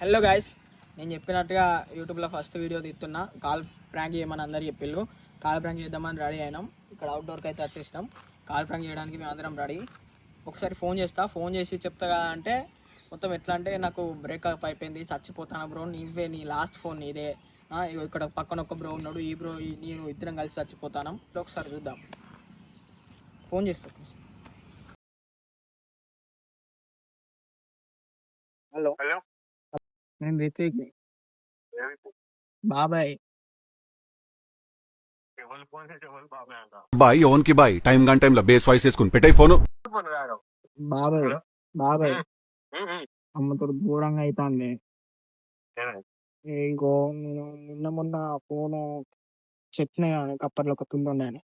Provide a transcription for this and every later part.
Hello guys, నేను చెప్పినట్టుగా యూట్యూబ్లో ఫస్ట్ వీడియో తీస్తున్నా. కాల్ ప్రాంక్ చేయమని అందరు చెప్పిళ్ళు. కాల్ ప్రాంక్ చేద్దామని రెడీ అయినాం. ఇక్కడ అవుట్డోర్కి అయితే వచ్చేసినాం. కాల్ ప్రాంక్ చేయడానికి మేము అందరం రెడీ. ఒకసారి ఫోన్ చేస్తా, ఫోన్ చేసి చెప్తా కదా అంటే మొత్తం ఎట్లా అంటే నాకు బ్రేకప్ అయిపోయింది, చచ్చిపోతాను బ్రో, నీవే నీ లాస్ట్ ఫోన్ నీదే, ఇక్కడ పక్కన ఒక బ్రో ఉన్నాడు, ఈ బ్రో నేను ఇద్దరం కలిసి చచ్చిపోతాను. ఒకసారి చూద్దాం. ఫోన్ చేస్తా. హలో హలో, నేను రిత్విక్ బాబాయ్. బాయ్ ఓన్ కి బాయ్ టైం గన్ టైంలో బేస్ వాయిస్ వేసుకుని పెట్టాయి ఫోను. బాబాయ్ బాబాయ్ అమ్మతో ఘోరంగా అవుతుంది. ఇంకో నేను నిన్న మొన్న ఫోను చెప్పిన కప్పర్లో ఒక తుండే అని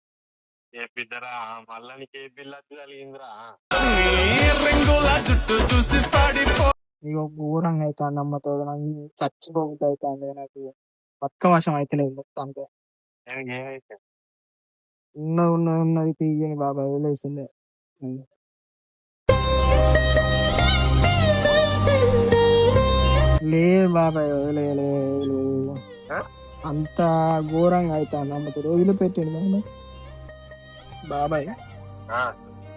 ఇగో ఘోరంగా అవుతుంది. అమ్మతో నాకు చచ్చిపోతుంది అవుతుంది. నాకు పక్క వశం అయితలేదు మొత్తానికి. ఉన్నది తీయని బాబాయ్ వదిలేసిందే. లేదు బాబాయ్ వదిలేదు, అంత ఘోరంగా అవుతుంది. అమ్మతో రోజులు పెట్టింది బాబాయ్. బాబాయ్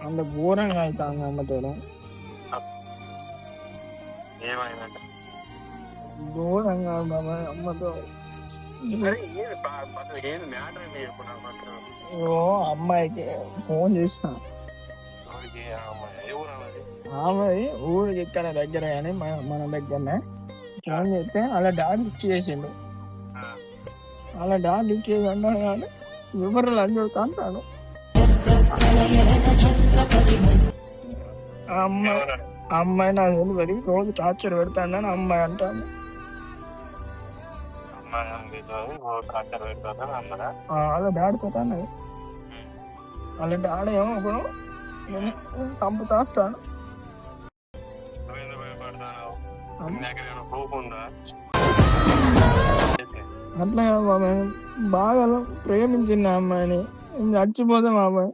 అంత ఘోరంగా అవుతుంది అమ్మతో. ఘోరంగా బాబాయ్ అమ్మతో. అమ్మాయికి ఫోన్ చేసిన, ఆమె ఊరు ఇక్కడ దగ్గర కానీ మన దగ్గరనే ఫోన్ చేస్తే అలా డాడీ లిఫ్ట్ చేసిండు. అలా డాడీ లిఫ్ట్ చేసి అన్నాడు కానీ వివరాలు అందరికీ అంటాను. అమ్మాయి నాకు తెలియదు, రోజు టార్చర్ పెడతానని అమ్మాయి అంటాను. అలా డాడీతో అన్నది. వాళ్ళ డాడీ ఏమో ఇప్పుడు చంపుతా అంటాను. అట్లా బాబాయ్ బాగా ప్రేమించింది ఆ అమ్మాయిని, చచ్చిపోతాం అమ్మాయి.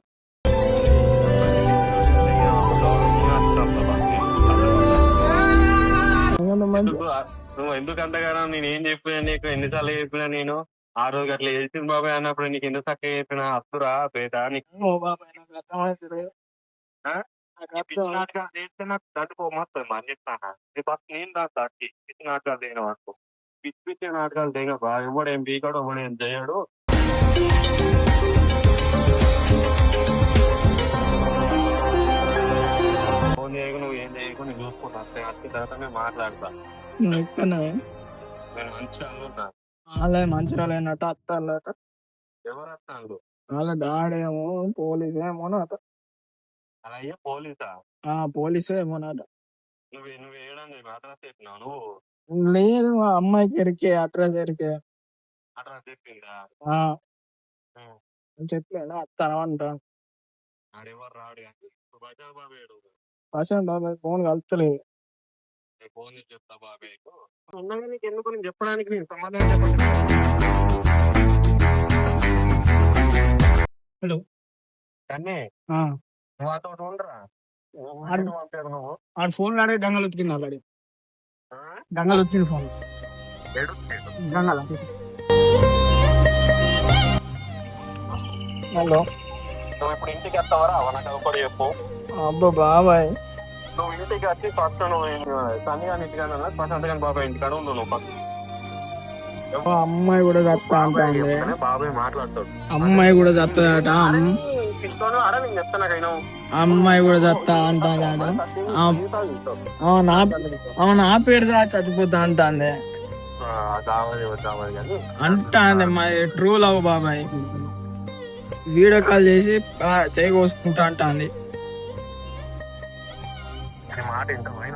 నువ్వు ఎందుకంతగానో నేను ఏం చెప్పినా నీకు ఎన్నిసార్లు చెప్పినా, నేను ఆ రోజు అట్లా చేసింది బాబాయ్ అన్నప్పుడు నీకు ఎందుకు చక్కగా చెప్పినా అత్తురా పేట నీకు నాకు తట్టుకోమొస్తుంది మరి చెప్తాను. నీ పక్క నేను దా తట్టి పిచ్చి నాటకాలు దిగిన వరకు పిచ్చి పిచ్చి నాటకాలు దిగ బా. ఎవడేం బీకాడు, ఎవడేం చేయడు. ఫోన్ చేయకు, నువ్వు ఏం చేయకు, నేను చూసుకుంటా. వచ్చిన తర్వాత మేము మాట్లాడతా. నేను మంచిగా అనుకుంటా. వాళ్ళే మంచిరాలేనట అత్తాలట. ఎవరు వస్తాను? వాళ్ళ డాడేమో పోలీస్ ఏమోనట. అలా అయ్యా పోలీసా? పోలీసు ఏమోనట. నువ్వు ఏడాది అడ్రస్ చెప్పినావు? నువ్వు లేదు, మా అమ్మాయికి ఎరికే అడ్రస్ ఎరికే. అడ్రస్ చెప్పిందా? చెప్పాడు అత్తాను అంట. ఆడెవరు రాడు కానీ ప్రశాంత్ బాబు ఏడు. ప్రశాంత్ బాబాయ్ ఫోన్ కలుస్తలేదు. ఫోన్ చేసి చెప్తా బాబాయ్కు. ఉన్నాగా నీకు ఎందుకు నేను చెప్పడానికి నేను సమాధానం. హలో కానీ నువ్వు అతో ఉండరా? నువ్వు ఆడు ఫోన్ ఆడే డంగలు ఉతికింది. ఆల్రెడీ డంగలు వచ్చింది ఫోన్. హలో, నువ్వు ఇప్పుడు ఇంటికి వస్తావరా? నాకు ఒకటి చెప్పు. అబ్బో బాబాయ్, నువ్వు ఇంటికి వచ్చి ఫస్ట్ నువ్వు సన్ని గాని ఇంటికాడ ప్రశాంత్ గాని బాబాయ్ ఇంటికాడ ఉండు. నువ్వు ఫస్ట్ అమ్మాయి కూడా చస్తా అంటే బాబాయ్ మాట్లాడతాడు. అమ్మాయి కూడా చస్తుందట. అమ్మాయి కూడా చస్తా అంటాడు. నా పేరు చచ్చిపోతా అంటాంది. అంటాంది మరి ట్రూ లవ్ బాబాయ్. వీడియో కాల్ చేసి చేయి కోసుకుంటా అంటాంది. మాట ఇంటన్నమాట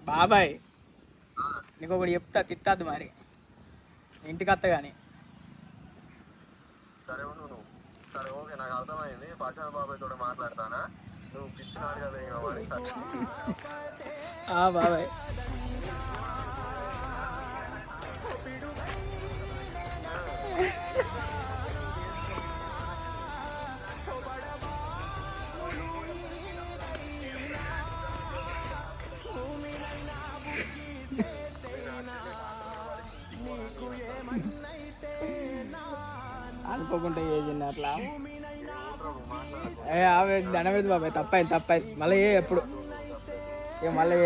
బాబాయ్. నీకు ఒకటి చెప్తా, తిట్టద్దు మరి ఇంటికి వస్తా కానీ. సరే నువ్వు సరే ఓకే, నాకు అర్థమైంది. ప్రశాంత్ బాబాయ్ తోటి మాట్లాడతానా? నువ్వు పిచ్చినారు కదా బాబాయ్. అనుకోకుండా చేసింది అట్లా. ఏ ఆమె దండ పెడదు బాబాయ్, తప్పైంది మళ్ళీ ఎప్పుడు ఇక మళ్ళీ